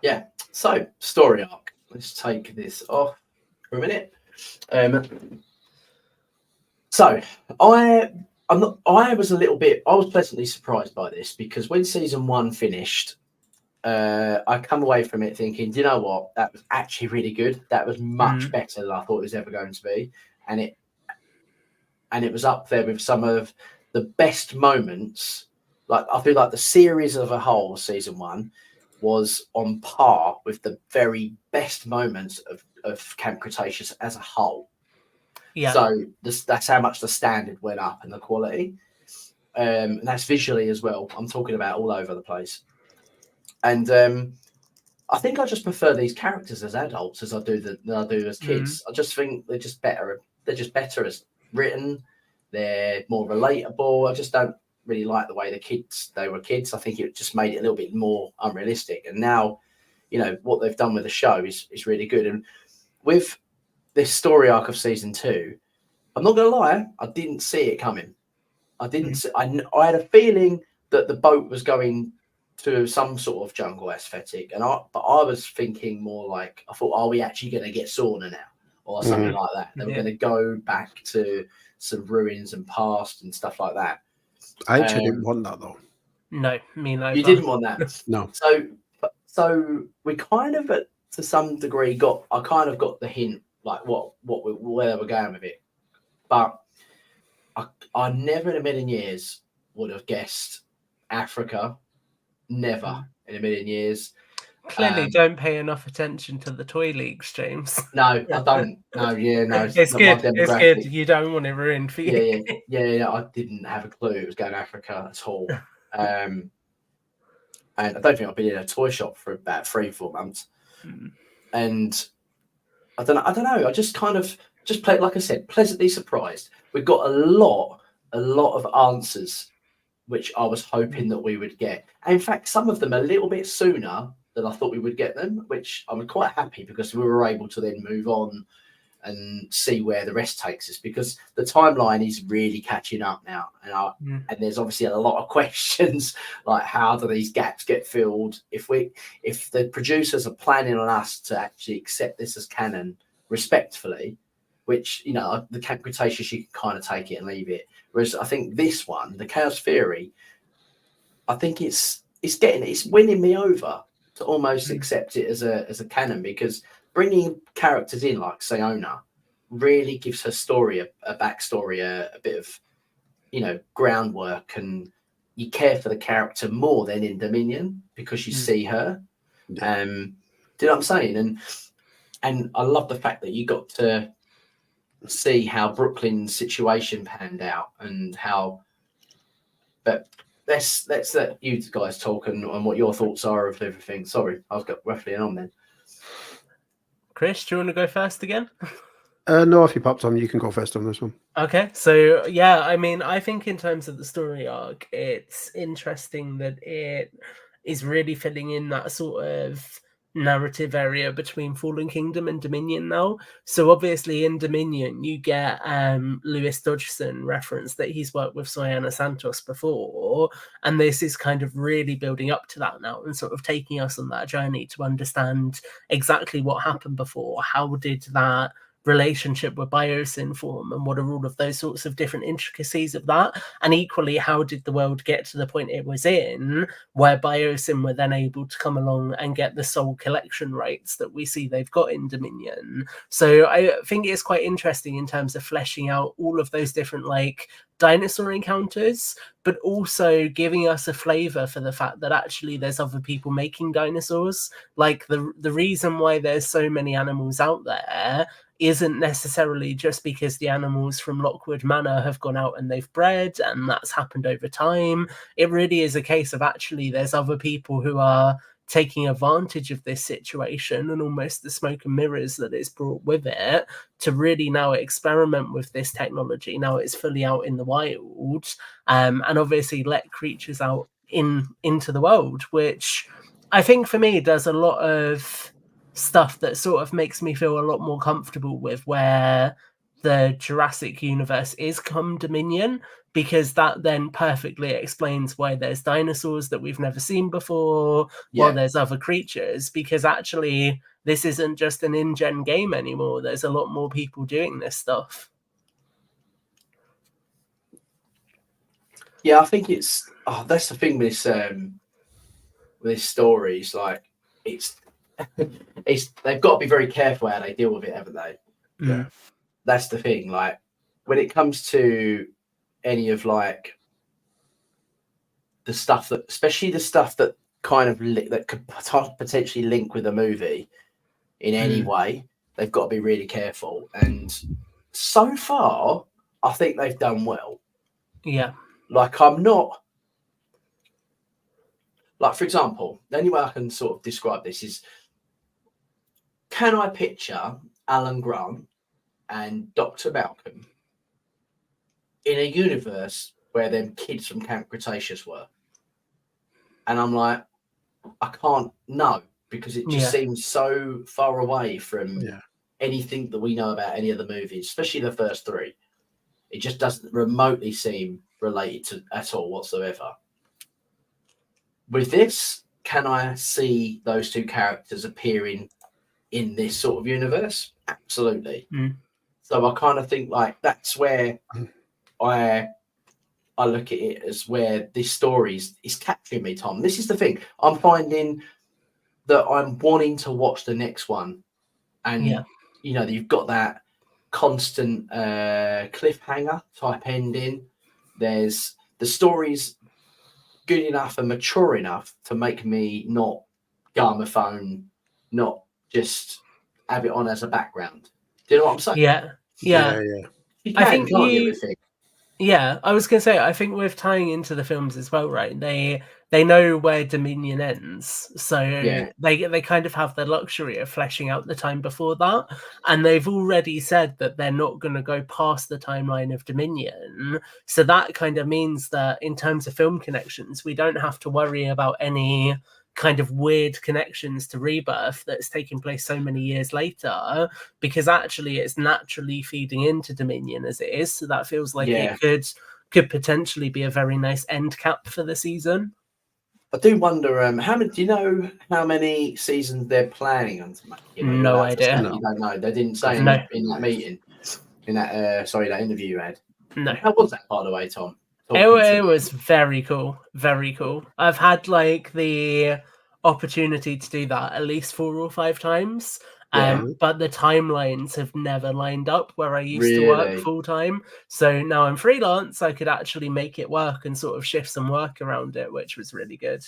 Yeah. So story arc. Let's take this off for a minute. So I I'm not I was a little bit I was pleasantly surprised by this because when season one finished, I come away from it thinking, do you know what? That was actually really good. That was much Mm. better than I thought it was ever going to be. And it was up there with some of the best moments. Like I feel like the series as a whole, season one, was on par with the very best moments of Camp Cretaceous as a whole. Yeah. So that's how much the standard went up and the quality. And that's visually as well. I'm talking about all over the place. And I think I just prefer these characters as adults as I do than I do as Mm. kids. I just think they're just better. They're just better as written. They're more relatable. I just don't really like the way they were kids. I think it just made it a little bit more unrealistic. And now, what they've done with the show is really good. And with this story arc of season two, I'm not gonna lie, I didn't see it coming. I didn't. Mm. See, I had a feeling that the boat was going to some sort of jungle aesthetic, but I was thinking more like I thought, are we actually going to get sauna now, or something like that? They were Yeah. going to go back to some ruins and past and stuff like that. I actually didn't want that though. No, me neither. You didn't want that, No. so we kind of, to some degree, I kind of got the hint, like where they were going with it, but I never in a million years would have guessed Africa. Never in a million years. Clearly, don't pay enough attention to the toy leagues, James. No, I don't. No, no, It's not good. my It's demographic. good. You don't want it ruined for you. Yeah. I didn't have a clue it was going to Africa at all. And I don't think I've been in a toy shop for about 3-4 months. And I don't know. I just kind of played, like I said, pleasantly surprised. We've got a lot of answers which I was hoping that we would get. And in fact, some of them a little bit sooner than I thought we would get them, which I was quite happy because we were able to then move on and see where the rest takes us, because the timeline is really catching up now. And there's obviously a lot of questions like, how do these gaps get filled? If the producers are planning on us to actually accept this as canon respectfully, which, the Camp Cretaceous, you can kind of take it and leave it. Whereas I think this one, the Chaos Theory, I think it's winning me over to almost accept it as a canon, because bringing characters in like Sayona really gives her story a backstory, a bit of groundwork, and you care for the character more than in Dominion because you see her. Do you know what I'm saying? And I love the fact that you got to see how Brooklyn's situation panned out and how. But let's let you guys talk and what your thoughts are of everything. Sorry, I've got roughly on then. Chris, do you want to go first again? No, if you popped on, you can go first on this one. Okay, so yeah, I mean, I think in terms of the story arc, it's interesting that it is really filling in that sort of narrative area between Fallen Kingdom and Dominion now. So obviously in Dominion, you get Lewis Dodgson reference that he's worked with Sayana Santos before, and this is kind of really building up to that now and sort of taking us on that journey to understand exactly what happened before. How did that relationship with Biosyn form, and what are all of those sorts of different intricacies of that? And equally, how did the world get to the point it was in, where Biosyn were then able to come along and get the soul collection rights that we see they've got in Dominion? So I think it's quite interesting in terms of fleshing out all of those different dinosaur encounters, but also giving us a flavor for the fact that actually there's other people making dinosaurs. Like the reason why there's so many animals out there isn't necessarily just because the animals from Lockwood Manor have gone out and they've bred and that's happened over time. It really is a case of actually there's other people who are taking advantage of this situation and almost the smoke and mirrors that it's brought with it to really now experiment with this technology. Now it's fully out in the wild, and obviously let creatures out into the world, which I think for me does a lot of stuff that sort of makes me feel a lot more comfortable with, where the Jurassic universe is come Dominion, because that then perfectly explains why there's dinosaurs that we've never seen before, while there's other creatures, because actually this isn't just an in-gen game anymore. There's a lot more people doing this stuff. Yeah, I think it's that's the thing with this story. It's like it's they've got to be very careful how they deal with it, haven't they? Yeah. That's the thing. Like when it comes to any of like the stuff that, especially the stuff that kind of that could potentially link with a movie in any way, they've got to be really careful. And so far, I think they've done well. Yeah. Like I'm not. Like, for example, the only way I can sort of describe this is, can I picture Alan Grant and Dr. Malcolm in a universe where them kids from Camp Cretaceous were? And I'm like, I can't know, because it just seems so far away from anything that we know about any of the movies, especially the first three. It just doesn't remotely seem related to at all whatsoever. With this, can I see those two characters appearing in this sort of universe? Absolutely. So I kind of think like that's where I look at it, as where this story is capturing me, Tom. This is the thing. I'm finding that I'm wanting to watch the next one. And, you know, you've got that constant cliffhanger type ending. There's the story's good enough and mature enough to make me not go on my phone, not just have it on as a background. Do you know what I'm saying? Yeah. You I think can't you? Yeah, I was going to say, I think with tying into the films as well, right? They know where Dominion ends, so they kind of have the luxury of fleshing out the time before that, and they've already said that they're not going to go past the timeline of Dominion. So that kind of means that in terms of film connections, we don't have to worry about any kind of weird connections to Rebirth that's taking place so many years later, because actually it's naturally feeding into Dominion as it is. So that feels like it could potentially be a very nice end cap for the season. I do wonder, how many? Do you know how many seasons they're planning on to make? No idea. You don't know. They didn't say in that meeting, in that that interview you had. No. How was that, by the way, Tom? It was very cool. Very cool. I've had like the opportunity to do that at least 4 or 5 times. But the timelines have never lined up where I used to work full time. So now I'm freelance, I could actually make it work and sort of shift some work around it, which was really good.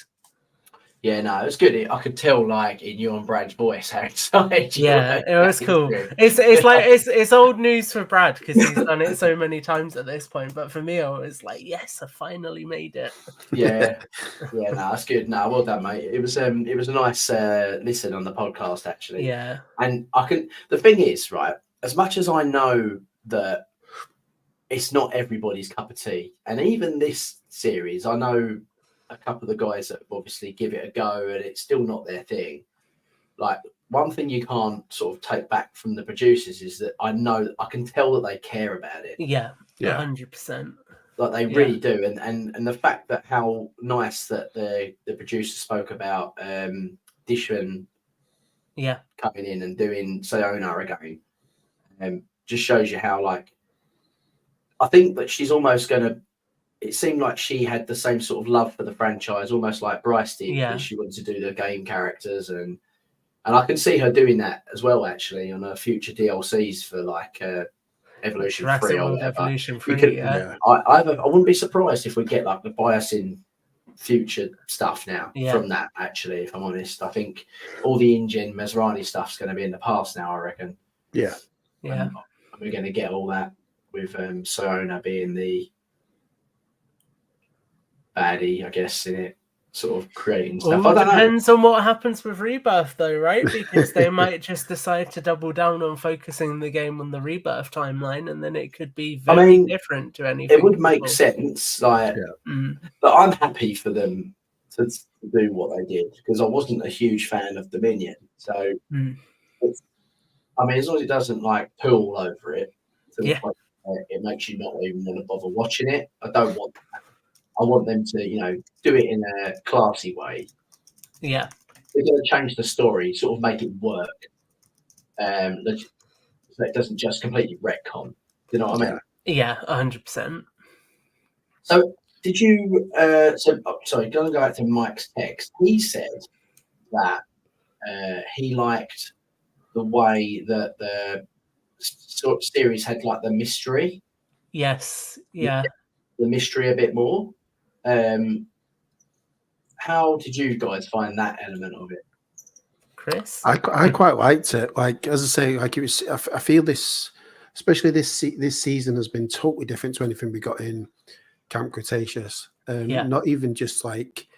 Yeah, no, it was good. I could tell, like, in you and Brad's voice how excited you were. It was cool. It's like it's old news for Brad because he's done it so many times at this point. But for me, I was like, yes, I finally made it. No, that's good. No, well done, mate. It was a nice listen on the podcast, actually. Yeah. And the thing is, right, as much as I know that it's not everybody's cup of tea, and even this series, I know a couple of the guys that obviously give it a go and it's still not their thing. Like, one thing you can't sort of take back from the producers is that I can tell that they care about it. Yeah. 100%. Like, they really do. And the fact that how nice that the producer spoke about Dishman coming in and doing Sayona again, just shows you how, like, I think that she's almost going to, it seemed like she had the same sort of love for the franchise, almost like Bryce did, that she wanted to do the game characters, and I can see her doing that as well, actually, on her future DLCs for like Evolution 3 or whatever. Evolution 3, I wouldn't be surprised if we get like the Biosyn future stuff now from that, actually, if I'm honest. I think all the InGen Masrani stuff's going to be in the past now, I reckon. Yeah. And we're going to get all that with Sayona being the baddie, I guess, in it, sort of creating stuff. Well, it depends on what happens with Rebirth, though, right? Because they might just decide to double down on focusing the game on the Rebirth timeline, and then it could be very different to anything. It would make sense, like, but I'm happy for them to do what they did, because I wasn't a huge fan of Dominion. So, I mean, as long as it doesn't like poo all over it, to the Yeah. point where it makes you not even want to bother watching it. I don't want that. I want them to, do it in a classy way. Yeah. They're going to change the story, sort of make it work. So it doesn't just completely retcon. You know what I mean? Yeah, 100%. So did you? Sorry, going to go back to Mike's text. He said that he liked the way that the sort of series had like the mystery. Yes. Yeah. The mystery a bit more. How did you guys find that element of it? Chris? I quite liked it. Like, as I say, like it was. I feel this, especially this season, has been totally different to anything we got in Camp Cretaceous. Not even just like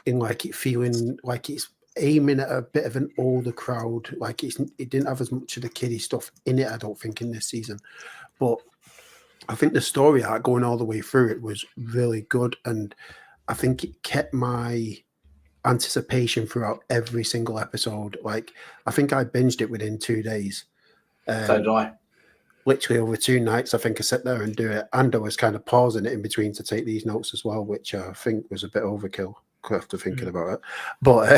in like it feeling like it's aiming at a bit of an older crowd. Like it didn't have as much of the kiddie stuff in it. I don't think in this season, but I think the story arc going all the way through it was really good, and I think it kept my anticipation throughout every single episode. Like I think I binged it within 2 days. So did I. Literally over 2 nights, I think I sat there and do it, and I was kind of pausing it in between to take these notes as well, which I think was a bit overkill after thinking about it. But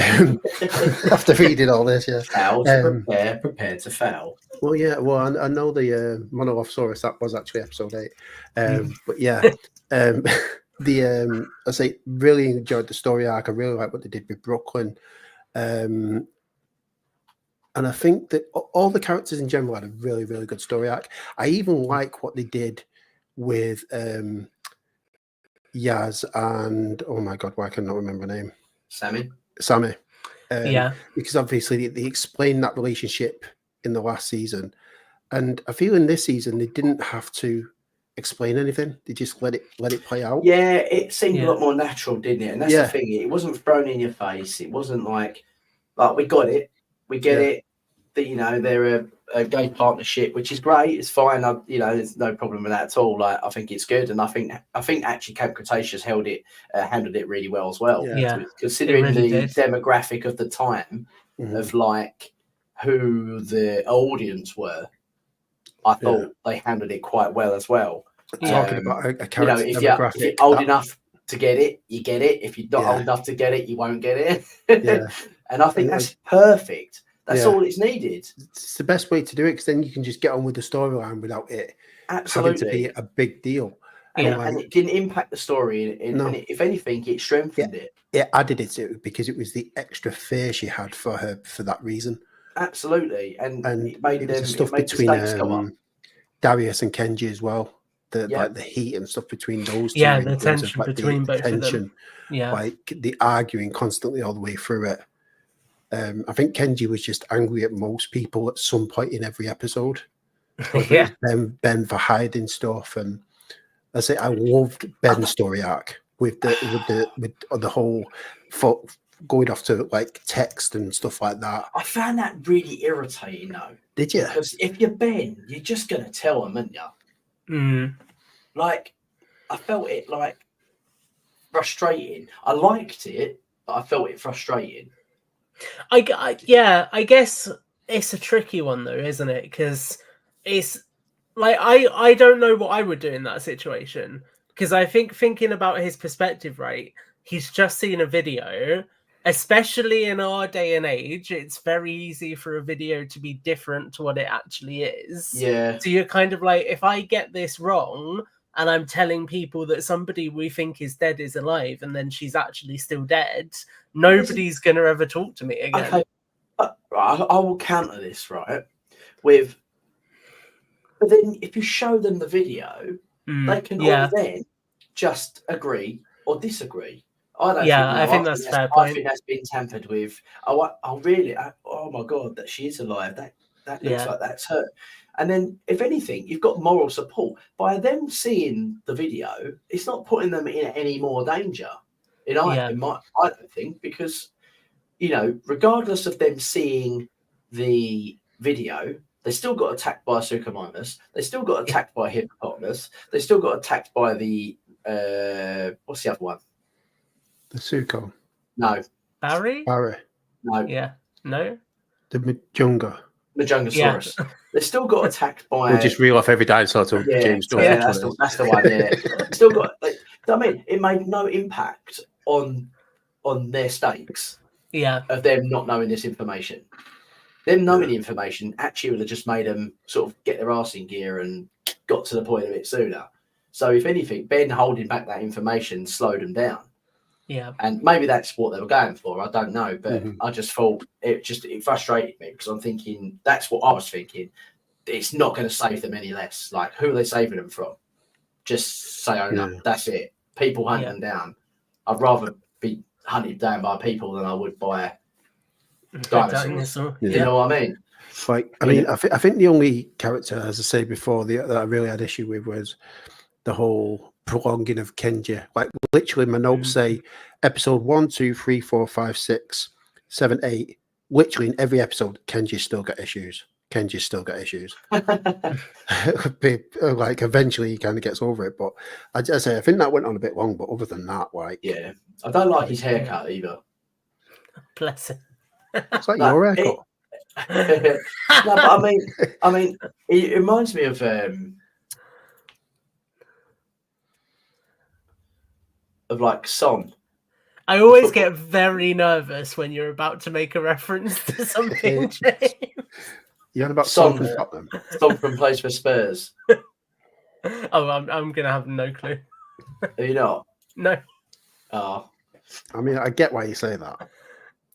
after reading all this, yeah, Foul to prepare to foul. Well, yeah, well, I know the Monolophosaurus, that was actually episode 8. But yeah, I say really enjoyed the story arc. I really like what they did with Brooklyn. And I think that all the characters in general had a really, really good story arc. I even like what they did with Yaz and, oh my God, why can I not remember her name? Sammy. Because obviously they explained that relationship in the last season. And I feel in this season, they didn't have to explain anything. They just let it play out. Yeah, it seemed a lot more natural, didn't it? And that's the thing. It wasn't thrown in your face. It wasn't like we got it. We get it. That, they're a gay partnership, which is great. It's fine. There's no problem with that at all. Like, I think it's good. And I think actually Camp Cretaceous handled it really well as well. Yeah. Considering really the did. demographic of the time of like who the audience were, I thought they handled it quite well as well. Talking about a character demographic. If you're old enough to get it, you get it. If you're not old enough to get it, you won't get it. And I think that's perfect. That's all it's needed. It's the best way to do it, because then you can just get on with the storyline without it having to be a big deal. And it didn't impact the story. And if anything, it strengthened it. It added it to it because it was the extra fear she had for that reason. Absolutely. And it made the stuff between Darius and Kenji as well. Like the heat and stuff between those two. Yeah, the tension between both of them. Yeah. Like the arguing constantly all the way through it. I think Kenji was just angry at most people at some point in every episode. Ben for hiding stuff, and I say I loved Ben's story arc with the whole going off to like text and stuff like that. I found that really irritating though. Did you? Because if you're Ben, you're just gonna tell them, aren't you? Like, I felt it like frustrating. I liked it, but I felt it frustrating. I guess it's a tricky one though, isn't it? Because it's like I don't know what I would do in that situation, because I think thinking about his perspective, right? He's just seen a video. Especially in our day and age, it's very easy for a video to be different to what it actually is. Yeah. So you're kind of like, if I get this wrong and I'm telling people that somebody we think is dead is alive and then she's actually still dead, nobody's going to ever talk to me again. Okay. I will counter this, right? But then if you show them the video, they can all then just agree or disagree. I think that's fair point. I think that's been tampered with. Oh my God, that she is alive. That looks like that's her. And then, if anything, you've got moral support. By them seeing the video, it's not putting them in any more danger. I don't think, because, regardless of them seeing the video, they still got attacked by a Suchomimus. They still got attacked by a hippopotamus. They still got attacked by the what's the other one? The Sucho. No. Barry? No. Yeah. No. The Majunga. Majungasaurus. they still got attacked by. We'll just reel off every dinosaur till James does. Yeah, that's the one. Yeah, still got. Like, I mean, it made no impact on their stakes. Yeah, of them not knowing this information. Them knowing the information actually would have just made them sort of get their arse in gear and got to the point a bit sooner. So if anything, Ben holding back that information slowed them down. Yeah, and maybe that's what they were going for. I don't know, but I just thought it frustrated me because I'm thinking that's what I was thinking. It's not going to save them any less. Like, who are they saving them from? Just say, oh no, that's it. People hunt them down. I'd rather be hunted down by people than I would by dinosaurs. You know what I mean? Like, I mean, I think the only character, as I say before, that I really had issue with was the whole prolonging of Kenji. Like, literally, my notes say episode 1, 2, 3, 4, 5, 6, 7, 8. Literally, in every episode, Kenji's still got issues. Like, eventually, he kind of gets over it. But I say, I think that went on a bit long. But other than that, like, yeah, I don't like his haircut either. Bless him. It's like your haircut. No, but I mean, it reminds me of like Son. I always get very nervous when you're about to make a reference to something, James. You're on about Son from Tottenham. Son from plays for Spurs. Oh, I'm gonna have no clue. Are you not? No. Oh. I mean, I get why you say that.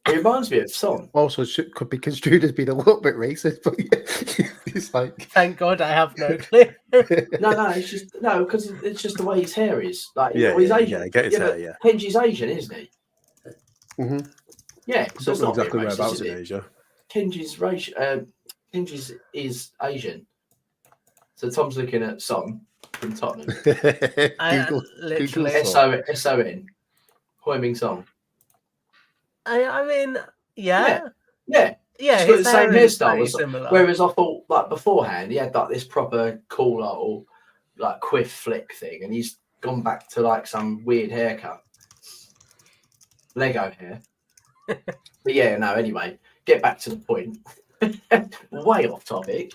It reminds me of Son. Also, could be construed as being a little bit racist, but it's like. Thank God I have no clue. No, it's just because it's just the way his hair is. Like, he's Asian. Yeah, I get his hair. Yeah. Kenji's Asian, isn't he? Mm-hmm. Yeah, so it's not exactly racist, whereabouts is in it? Asia. Kenji's is Asian. So Tom's looking at Son from Tottenham. Literally. S-O-N. Heung-min Son. I mean, yeah. He's got the same hairstyle. Similar. Whereas I thought, like, beforehand, he had like this proper cool little like quiff flick thing, and he's gone back to like some weird haircut. Lego hair. But yeah, no, anyway, get back to the point. Way off topic.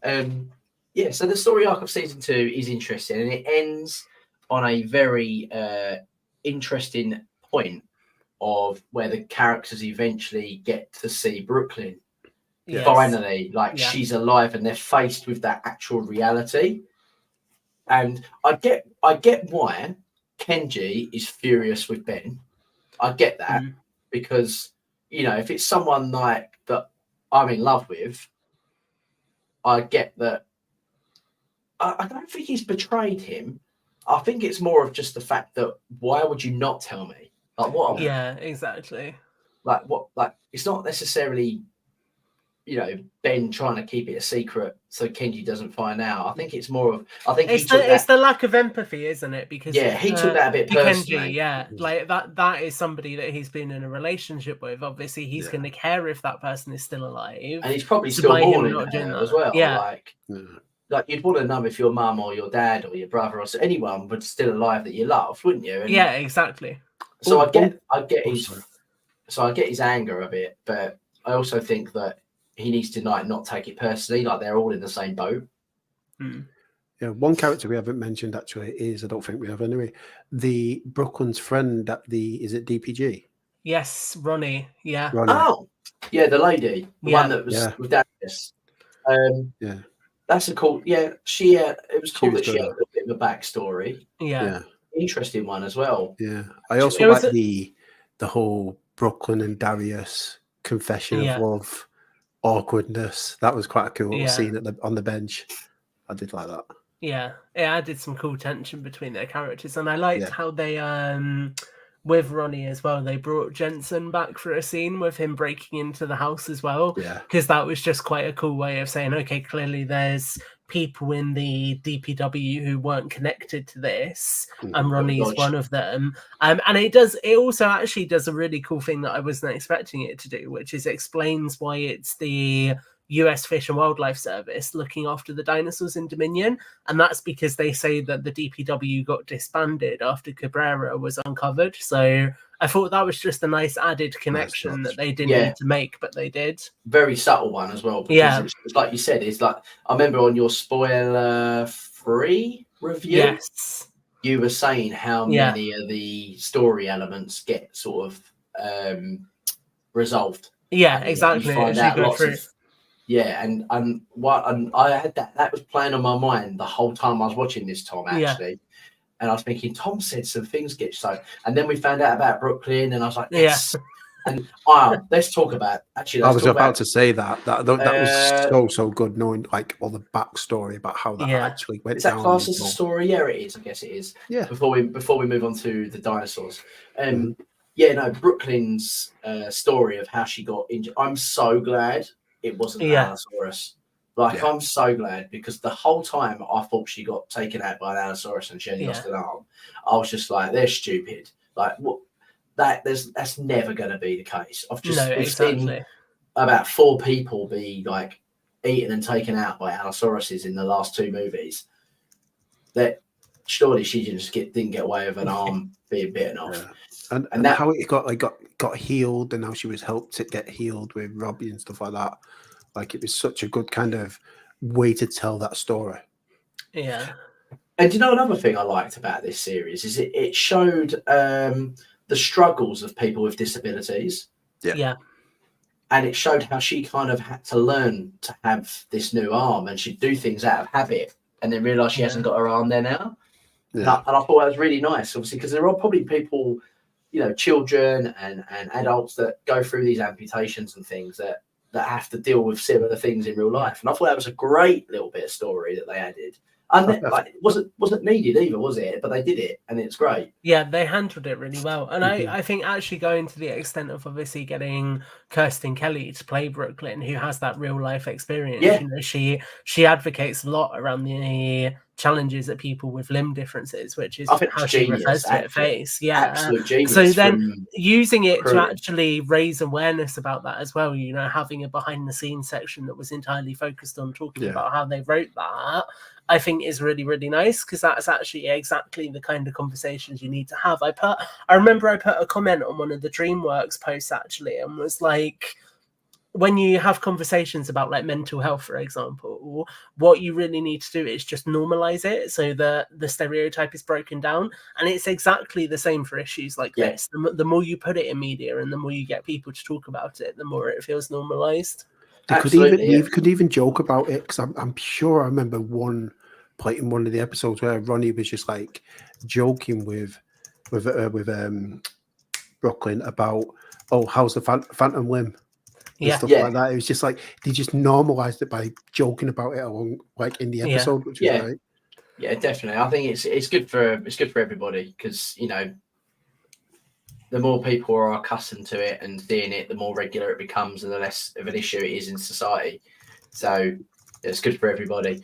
Yeah, so the story arc of season 2 is interesting, and it ends on a very interesting point of where the characters eventually get to see Brooklyn. Yes. Finally, she's alive, and they're faced with that actual reality. And I get why Kenji is furious with Ben. I get that because, if it's someone like that I'm in love with, I get that. I don't think he's betrayed him. I think it's more of just the fact that why would you not tell me? Like, what? Yeah, exactly. Like, what? Like, it's not necessarily, Ben trying to keep it a secret so Kenji doesn't find out. I think it's more of. I think it's the lack of empathy, isn't it? Because he took that a bit personally. Kenji, like that is somebody that he's been in a relationship with. Obviously, he's going to care if that person is still alive, and he's probably still mourning as well. Yeah. Like, you'd want to know if your mum or your dad or your brother or anyone was still alive that you loved, wouldn't you? And yeah, exactly. So I get his anger a bit, but I also think that he needs to not take it personally. Like, they're all in the same boat. Yeah, one character we haven't mentioned actually is, I don't think we have anyway, the Brooklyn's friend at is it DPG? Yes, Ronnie. Yeah. Ronnie. Oh, yeah, the lady, the one that was with Darius. Yeah. That's a cool. Yeah, it was cool that she had a bit of a backstory. Yeah. Interesting one as well. Yeah, I also like the whole Brooklyn and Darius confession of love, awkwardness. That was quite a cool scene on the bench. I did like that. Yeah, it added some cool tension between their characters, and I liked how they with Ronnie as well. They brought Jensen back for a scene with him breaking into the house as well. Yeah, because that was just quite a cool way of saying, okay, clearly there's people in the DPW who weren't connected to this, and Ronnie is one of them. And it also actually does a really cool thing that I wasn't expecting it to do, which is explains why it's the US Fish and Wildlife Service looking after the dinosaurs in Dominion. And that's because they say that the DPW got disbanded after Cabrera was uncovered. So I thought that was just a nice added connection that they didn't need to make, but they did. Very subtle one as well. Because it's like you said, it's like, I remember on your spoiler-free review, yes, you were saying how many of the story elements get sort of resolved. Yeah, exactly. You find out lots of, and I had that was playing on my mind the whole time I was watching this, Tom, actually. Yeah. And I was thinking, Tom said some things get so, and then we found out about Brooklyn, and I was like, yes. And let's talk about I was about to say that was so good, knowing like all the backstory about how that actually went down. Is that class as a story? Yeah, it is. I guess it is. Yeah. Before we move on to the dinosaurs, Brooklyn's story of how she got injured. I'm so glad it wasn't Allosaurus. Like, I'm so glad, because the whole time I thought she got taken out by an Allosaurus and she only lost an arm. I was just like, they're stupid. Like, what? That's never going to be the case. We've seen about 4 people be like eaten and taken out by Allosauruses in the last 2 movies. That surely she didn't get away with an arm being bitten off. And that, how it got healed, and how she was helped to get healed with Robbie and stuff like that. Like, it was such a good kind of way to tell that story. Yeah. And you know, another thing I liked about this series is it showed the struggles of people with disabilities. Yeah. And it showed how she kind of had to learn to have this new arm, and she'd do things out of habit and then realise she hasn't got her arm there now. Yeah. And I thought that was really nice, obviously, because there are probably people, children and adults that go through these amputations and things that have to deal with similar things in real life. And I thought that was a great little bit of story that they added. And it wasn't needed either, was it? But they did it, and it's great. Yeah, they handled it really well. And I think actually going to the extent of obviously getting Kirsten Kelly to play Brooklyn, who has that real life experience. Yeah. She advocates a lot around the challenges that people with limb differences, which is how she refers to it, face. Yeah, absolute genius. So then using it to actually raise awareness about that as well, having a behind the scenes section that was entirely focused on talking about how they wrote that, I think is really, really nice, because that's actually exactly the kind of conversations you need to have. I remember I put a comment on one of the DreamWorks posts actually, and was like, when you have conversations about like mental health, for example, what you really need to do is just normalize it so that the stereotype is broken down. And it's exactly the same for issues like this. The more you put it in media and the more you get people to talk about it, the more it feels normalized. They could even joke about it, because I'm sure I remember one point in one of the episodes where Ronnie was just like joking with Brooklyn about, how's the phantom limb? Stuff like that. It was just like they just normalized it by joking about it along, like, in the episode, which was great. Yeah, definitely. I think it's good for everybody, because the more people are accustomed to it and seeing it, the more regular it becomes, and the less of an issue it is in society. So it's good for everybody.